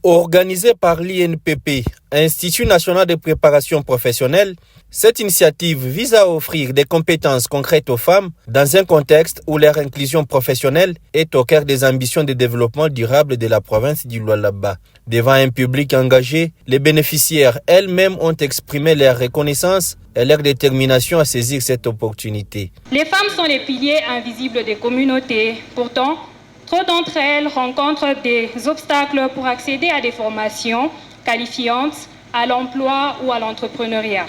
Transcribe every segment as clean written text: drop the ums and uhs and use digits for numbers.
Organisée par l'INPP, Institut national de préparation professionnelle, cette initiative vise à offrir des compétences concrètes aux femmes dans un contexte où leur inclusion professionnelle est au cœur des ambitions de développement durable de la province du Lualaba. Devant un public engagé, les bénéficiaires elles-mêmes ont exprimé leur reconnaissance et leur détermination à saisir cette opportunité. Les femmes sont les piliers invisibles des communautés. Pourtant, trop d'entre elles rencontrent des obstacles pour accéder à des formations qualifiantes, à l'emploi ou à l'entrepreneuriat.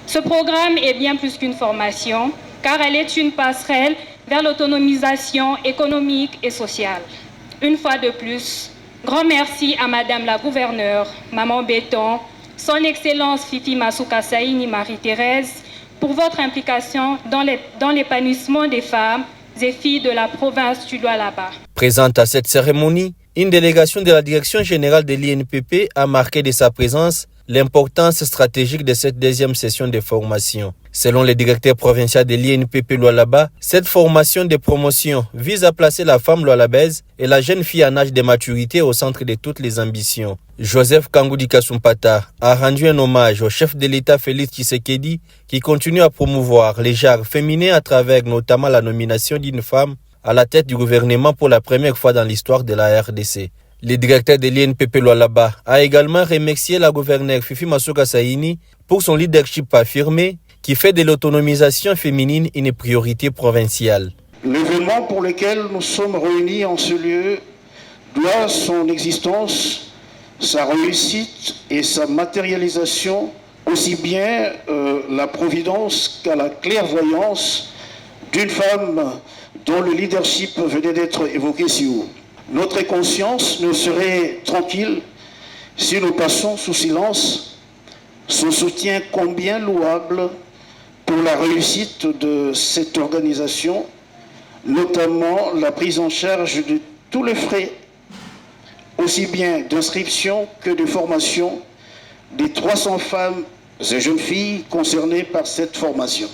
Ce programme est bien plus qu'une formation, car elle est une passerelle vers l'autonomisation économique et sociale. Une fois de plus, grand merci à Madame la gouverneure, Maman Béton, Son Excellence Fifi Masuka Saini Marie-Thérèse, pour votre implication dans l'épanouissement des femmes et filles de la province du Lualaba. Présente à cette cérémonie, une délégation de la direction générale de l'INPP a marqué de sa présence l'importance stratégique de cette deuxième session de formation. Selon le directeur provincial de l'INPP Lualaba, cette formation de promotion vise à placer la femme lualabaise et la jeune fille en âge de maturité au centre de toutes les ambitions. Joseph Kangoudi Kasumpata a rendu un hommage au chef de l'État Félix Tshisekedi qui continue à promouvoir les genres féminins à travers notamment la nomination d'une femme à la tête du gouvernement pour la première fois dans l'histoire de la RDC. Le directeur de l'INPP Lualaba a également remercié la gouverneure Fifi Masuka Saini pour son leadership affirmé qui fait de l'autonomisation féminine une priorité provinciale. L'événement pour lequel nous sommes réunis en ce lieu doit son existence, sa réussite et sa matérialisation aussi bien la providence qu'à la clairvoyance d'une femme dont le leadership venait d'être évoqué si haut. Notre conscience ne serait tranquille si nous passons sous silence ce soutien combien louable pour la réussite de cette organisation, notamment la prise en charge de tous les frais, aussi bien d'inscription que de formation, des 300 femmes et jeunes filles concernées par cette formation.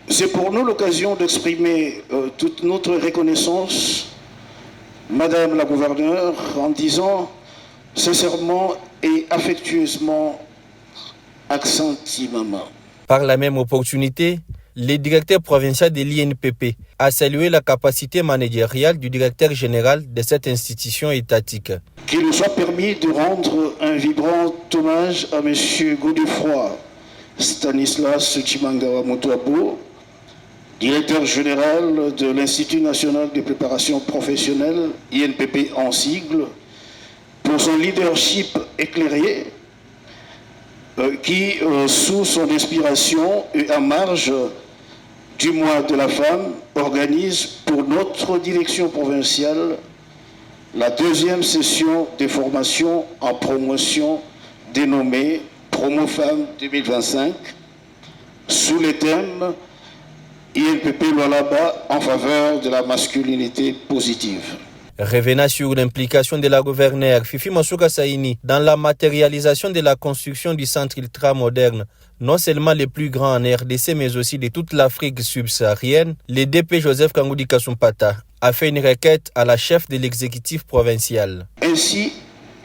C'est pour nous l'occasion d'exprimer toute notre reconnaissance, Madame la gouverneure, en disant sincèrement et affectueusement accentimement. Par la même opportunité, le directeur provincial de l'INPP a salué la capacité managériale du directeur général de cette institution étatique. Qu'il nous soit permis de rendre un vibrant hommage à M. Godefroy Stanislas Chimangawa Motoabo, directeur général de l'Institut national de préparation professionnelle, INPP en sigle, pour son leadership éclairé qui, sous son inspiration et à marge du mois de la femme, organise pour notre direction provinciale la deuxième session de formation en promotion dénommée Promo Femmes 2025 sous le thème INPP Lualaba en faveur de la masculinité positive. Revenant sur l'implication de la gouverneure Fifi Masuka Saini dans la matérialisation de la construction du centre ultramoderne, non seulement le plus grand en RDC mais aussi de toute l'Afrique subsaharienne, le DP Joseph Kangoudi Kasumpata a fait une requête à la chef de l'exécutif provincial. Ainsi,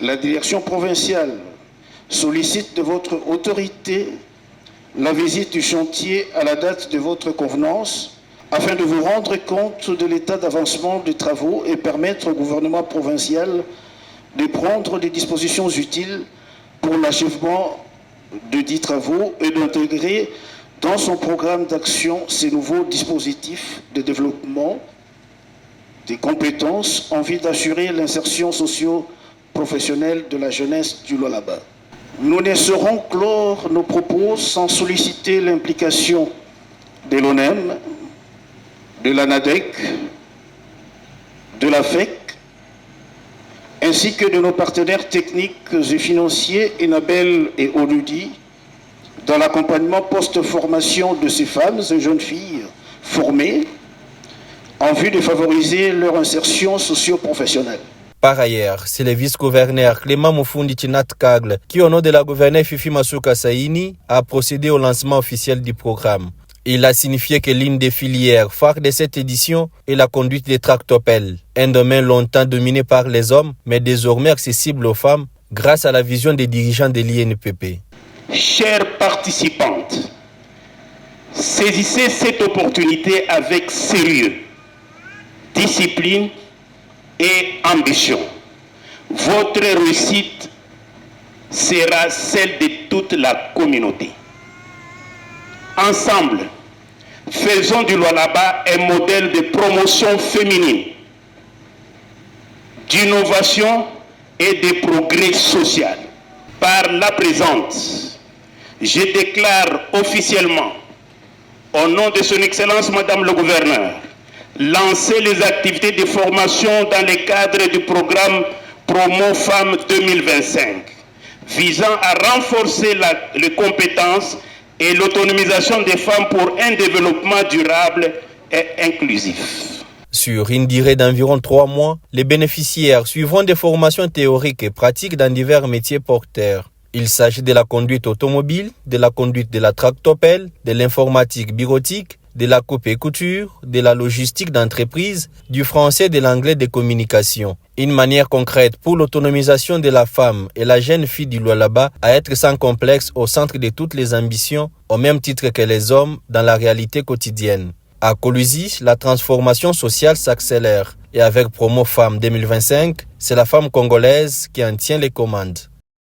la direction provinciale sollicite de votre autorité la visite du chantier à la date de votre convenance afin de vous rendre compte de l'état d'avancement des travaux et permettre au gouvernement provincial de prendre des dispositions utiles pour l'achèvement de dits travaux et d'intégrer dans son programme d'action ces nouveaux dispositifs de développement des compétences en vue d'assurer l'insertion socio-professionnelle de la jeunesse du Lualaba. Nous ne saurons clore nos propos sans solliciter l'implication de l'ONEM, de l'ANADEC, de la FEC, ainsi que de nos partenaires techniques et financiers, Enabel et Oludi, dans l'accompagnement post-formation de ces femmes et jeunes filles formées en vue de favoriser leur insertion socio-professionnelle. Par ailleurs, c'est le vice-gouverneur Clément Moufundi Tinat Kagle qui, au nom de la gouverneure Fifi Masuka Saini, a procédé au lancement officiel du programme. Il a signifié que l'une des filières phares de cette édition est la conduite des tractopelles, un domaine longtemps dominé par les hommes, mais désormais accessible aux femmes grâce à la vision des dirigeants de l'INPP. Chères participantes, saisissez cette opportunité avec sérieux, discipline et ambition. Votre réussite sera celle de toute la communauté. Ensemble, faisons du Lualaba un modèle de promotion féminine, d'innovation et de progrès social. Par la présente, je déclare officiellement, au nom de son Excellence Madame le Gouverneur, lancer les activités de formation dans le cadre du programme Promo Femmes 2025, visant à renforcer les compétences et l'autonomisation des femmes pour un développement durable et inclusif. Sur une durée d'environ 3 mois, les bénéficiaires suivront des formations théoriques et pratiques dans divers métiers porteurs. Il s'agit de la conduite automobile, de la conduite de la tractopelle, de l'informatique bureautique, de la coupe et couture, de la logistique d'entreprise, du français et de l'anglais de communication. Une manière concrète pour l'autonomisation de la femme et la jeune fille du Lualaba à être sans complexe au centre de toutes les ambitions, au même titre que les hommes dans la réalité quotidienne. À Kolwezi, la transformation sociale s'accélère et avec Promo Femmes 2025, c'est la femme congolaise qui en tient les commandes.